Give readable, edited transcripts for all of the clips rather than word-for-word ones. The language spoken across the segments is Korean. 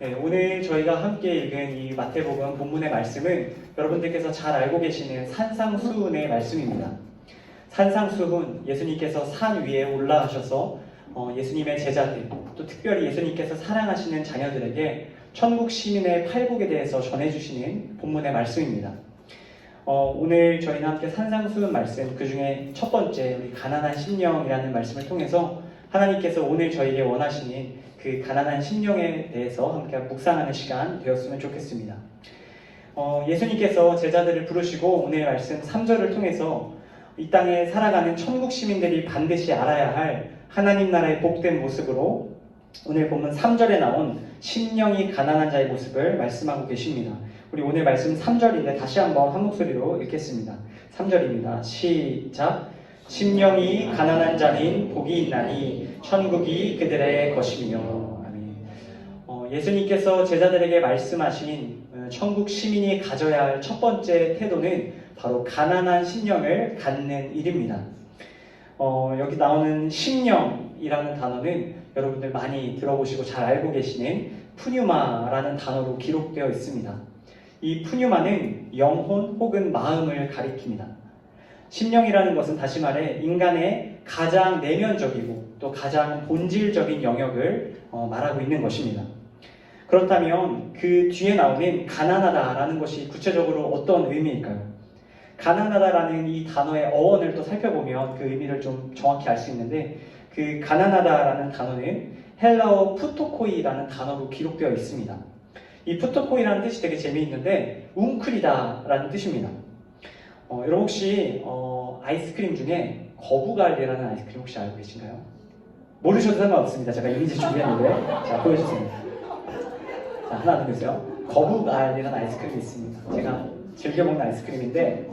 네, 오늘 저희가 함께 읽은 이 마태복음 본문의 말씀은 여러분들께서 잘 알고 계시는 산상수훈의 말씀입니다. 산상수훈, 예수님께서 산 위에 올라가셔서 예수님의 제자들, 또 특별히 예수님께서 사랑하시는 자녀들에게 천국 시민의 팔복에 대해서 전해주시는 본문의 말씀입니다. 오늘 저희는 함께 산상수훈 말씀, 그 중에 첫 번째 우리 가난한 심령이라는 말씀을 통해서 하나님께서 오늘 저에게 원하시는 그 가난한 심령에 대해서 함께 묵상하는 시간 되었으면 좋겠습니다. 예수님께서 제자들을 부르시고 오늘 말씀 3절을 통해서 이 땅에 살아가는 천국 시민들이 반드시 알아야 할 하나님 나라의 복된 모습으로 오늘 본문 3절에 나온 심령이 가난한 자의 모습을 말씀하고 계십니다. 우리 오늘 말씀 3절인데 다시 한번 한 목소리로 읽겠습니다. 3절입니다. 시작! 심령이 가난한 자는 복이 있나니 천국이 그들의 것이며. 아멘. 예수님께서 제자들에게 말씀하신 천국 시민이 가져야 할 첫 번째 태도는 바로 가난한 심령을 갖는 일입니다. 여기 나오는 심령이라는 단어는 여러분들 많이 들어보시고 잘 알고 계시는 푸뉴마라는 단어로 기록되어 있습니다. 이 푸뉴마는 영혼 혹은 마음을 가리킵니다. 심령이라는 것은 다시 말해 인간의 가장 내면적이고 또 가장 본질적인 영역을 말하고 있는 것입니다. 그렇다면 그 뒤에 나오는 가난하다라는 것이 구체적으로 어떤 의미일까요? 가난하다라는 이 단어의 어원을 또 살펴보면 그 의미를 좀 정확히 알 수 있는데, 그 가난하다라는 단어는 헬라어 푸토코이라는 단어로 기록되어 있습니다. 이 푸토코이라는 뜻이 되게 재미있는데 웅크리다라는 뜻입니다. 여러분 혹시 아이스크림 중에 거북알이라는 아이스크림 혹시 알고 계신가요? 모르셔도 상관없습니다. 제가 이미지 준비했는데 자, 보여주세요. 자, 하나 둘 셋요. 거북알이라는 아이스크림이 있습니다. 제가 즐겨 먹는 아이스크림인데,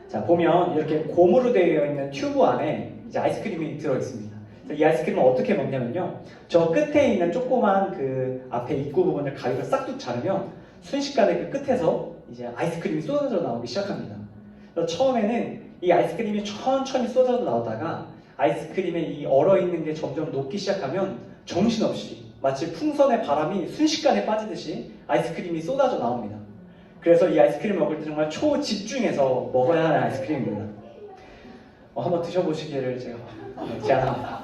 자 보면 이렇게 고무로 되어 있는 튜브 안에 이제 아이스크림이 들어 있습니다. 이 아이스크림을 어떻게 먹냐면요, 저 끝에 있는 조그만 그 앞에 입구 부분을 가위로 싹둑 자르면 순식간에 그 끝에서 이제 아이스크림이 쏟아져 나오기 시작합니다. 처음에는 이 아이스크림이 천천히 쏟아져 나오다가 아이스크림에 이 얼어있는 게 점점 녹기 시작하면 정신없이 마치 풍선의 바람이 순식간에 빠지듯이 아이스크림이 쏟아져 나옵니다. 그래서 이 아이스크림을 먹을 때 정말 초집중해서 먹어야 하는 아이스크림입니다. 한번 드셔보시기를 제가 제안합니다.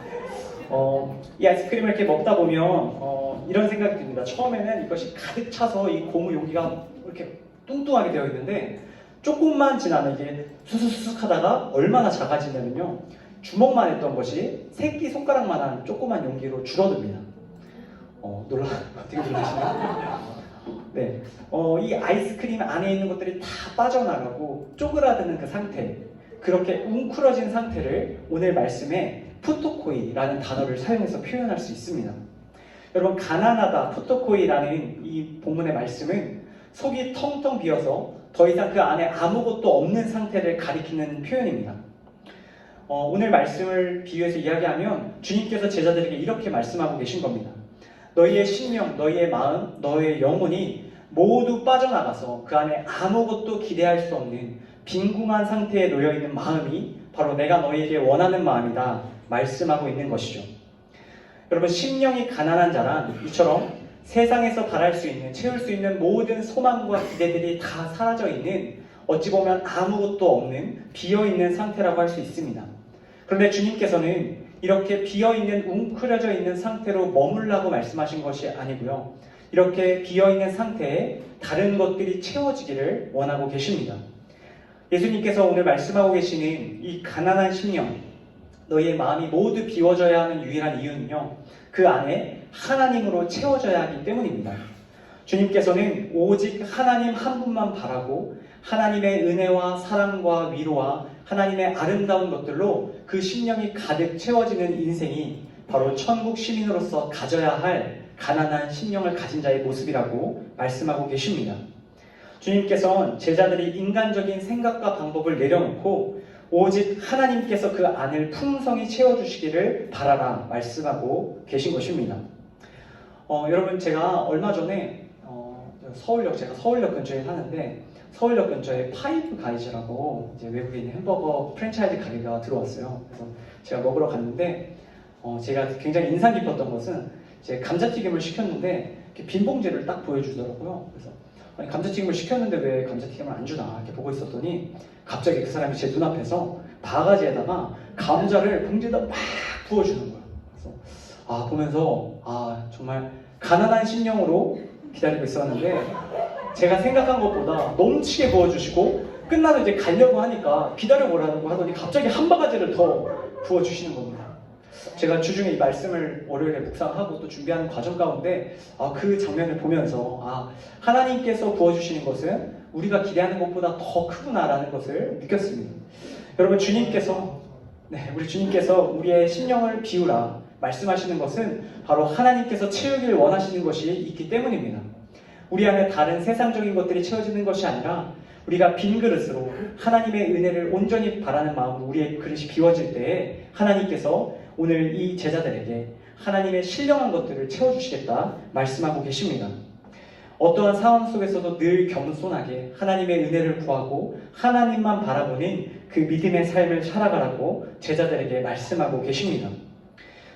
이 아이스크림을 이렇게 먹다 보면 이런 생각이 듭니다. 처음에는 이것이 가득 차서 이 고무 용기가 이렇게 뚱뚱하게 되어 있는데 조금만 지나면 이게 수수수숙 하다가 얼마나 작아지냐면요, 주먹만 했던 것이 새끼 손가락만한 조그만 용기로 줄어듭니다. 어떻게 놀라시나요? 네, 이 아이스크림 안에 있는 것들이 다 빠져나가고 쪼그라드는 그 상태, 그렇게 웅크러진 상태를 오늘 말씀에 푸토코이라는 단어를 사용해서 표현할 수 있습니다. 여러분, 가난하다, 푸토코이라는 이 본문의 말씀은 속이 텅텅 비어서 더 이상 그 안에 아무것도 없는 상태를 가리키는 표현입니다. 오늘 말씀을 비유해서 이야기하면 주님께서 제자들에게 이렇게 말씀하고 계신 겁니다. 너희의 심령, 너희의 마음, 너희의 영혼이 모두 빠져나가서 그 안에 아무것도 기대할 수 없는 빈궁한 상태에 놓여있는 마음이 바로 내가 너희에게 원하는 마음이다 말씀하고 있는 것이죠. 여러분, 심령이 가난한 자란 이처럼 세상에서 바랄 수 있는, 채울 수 있는 모든 소망과 기대들이 다 사라져 있는, 어찌 보면 아무것도 없는 비어있는 상태라고 할 수 있습니다. 그런데 주님께서는 이렇게 비어있는, 웅크려져 있는 상태로 머물라고 말씀하신 것이 아니고요, 이렇게 비어있는 상태에 다른 것들이 채워지기를 원하고 계십니다. 예수님께서 오늘 말씀하고 계시는 이 가난한 심령, 너희의 마음이 모두 비워져야 하는 유일한 이유는요, 그 안에 하나님으로 채워져야 하기 때문입니다. 주님께서는 오직 하나님 한 분만 바라고 하나님의 은혜와 사랑과 위로와 하나님의 아름다운 것들로 그 심령이 가득 채워지는 인생이 바로 천국 시민으로서 가져야 할 가난한 심령을 가진 자의 모습이라고 말씀하고 계십니다. 주님께서는 제자들이 인간적인 생각과 방법을 내려놓고 오직 하나님께서 그 안을 풍성히 채워주시기를 바라라 말씀하고 계신 것입니다. 여러분, 제가 얼마 전에 제가 서울역 근처에 사는데, 서울역 근처에 파이브 가이즈라고 이제 외국에 있는 햄버거 프랜차이즈 가게가 들어왔어요. 그래서 제가 먹으러 갔는데 제가 굉장히 인상 깊었던 것은 이제 감자튀김을 시켰는데 이렇게 빈 봉지를 딱 보여주더라고요. 그래서 아니, 감자튀김을 시켰는데 왜 감자튀김을 안 주나 이렇게 보고 있었더니 갑자기 그 사람이 제 눈앞에서 바가지에다가 감자를 봉지에다 막 부어주는 거예요. 그래서 보면서 정말 가난한 심령으로 기다리고 있었는데 제가 생각한 것보다 넘치게 부어주시고 끝나도 이제 가려고 하니까 기다려보라고 하더니 갑자기 한 바가지를 더 부어주시는 겁니다. 제가 주중에 이 말씀을 월요일에 묵상하고 또 준비하는 과정 가운데 그 장면을 보면서 하나님께서 부어주시는 것은 우리가 기대하는 것보다 더 크구나라는 것을 느꼈습니다. 여러분 우리 주님께서 우리의 심령을 비우라 말씀하시는 것은 바로 하나님께서 채우길 원하시는 것이 있기 때문입니다. 우리 안에 다른 세상적인 것들이 채워지는 것이 아니라 우리가 빈 그릇으로 하나님의 은혜를 온전히 바라는 마음으로 우리의 그릇이 비워질 때에 하나님께서 오늘 이 제자들에게 하나님의 신령한 것들을 채워주시겠다 말씀하고 계십니다. 어떠한 상황 속에서도 늘 겸손하게 하나님의 은혜를 구하고 하나님만 바라보는 그 믿음의 삶을 살아가라고 제자들에게 말씀하고 계십니다.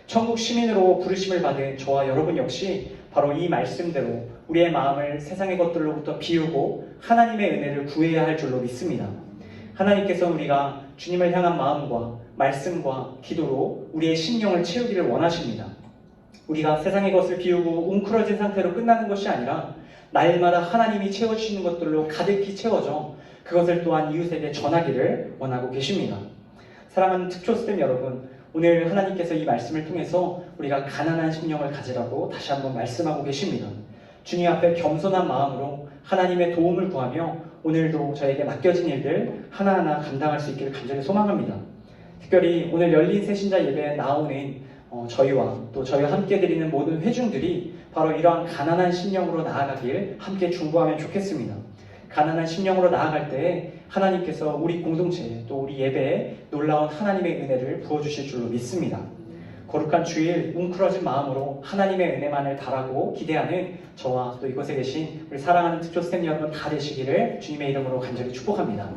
천국 시민으로 부르심을 받은 저와 여러분 역시 바로 이 말씀대로 우리의 마음을 세상의 것들로부터 비우고 하나님의 은혜를 구해야 할 줄로 믿습니다. 하나님께서 우리가 주님을 향한 마음과 말씀과 기도로 우리의 심령을 채우기를 원하십니다. 우리가 세상의 것을 비우고 웅크러진 상태로 끝나는 것이 아니라 날마다 하나님이 채워주시는 것들로 가득히 채워져 그것을 또한 이웃에게 전하기를 원하고 계십니다. 사랑하는 특초스템 여러분, 오늘 하나님께서 이 말씀을 통해서 우리가 가난한 심령을 가지라고 다시 한번 말씀하고 계십니다. 주님 앞에 겸손한 마음으로 하나님의 도움을 구하며 오늘도 저에게 맡겨진 일들 하나하나 감당할 수 있기를 간절히 소망합니다. 특별히 오늘 열린 새신자 예배에 나오는 저희와 또 저희와 함께 드리는 모든 회중들이 바로 이러한 가난한 심령으로 나아가길 함께 중보하면 좋겠습니다. 가난한 심령으로 나아갈 때에 하나님께서 우리 공동체 또 우리 예배에 놀라운 하나님의 은혜를 부어주실 줄로 믿습니다. 거룩한 주일 웅크러진 마음으로 하나님의 은혜만을 바라고 기대하는 저와 또 이곳에 계신 우리 사랑하는 특조스템 여러분 다 되시기를 주님의 이름으로 간절히 축복합니다.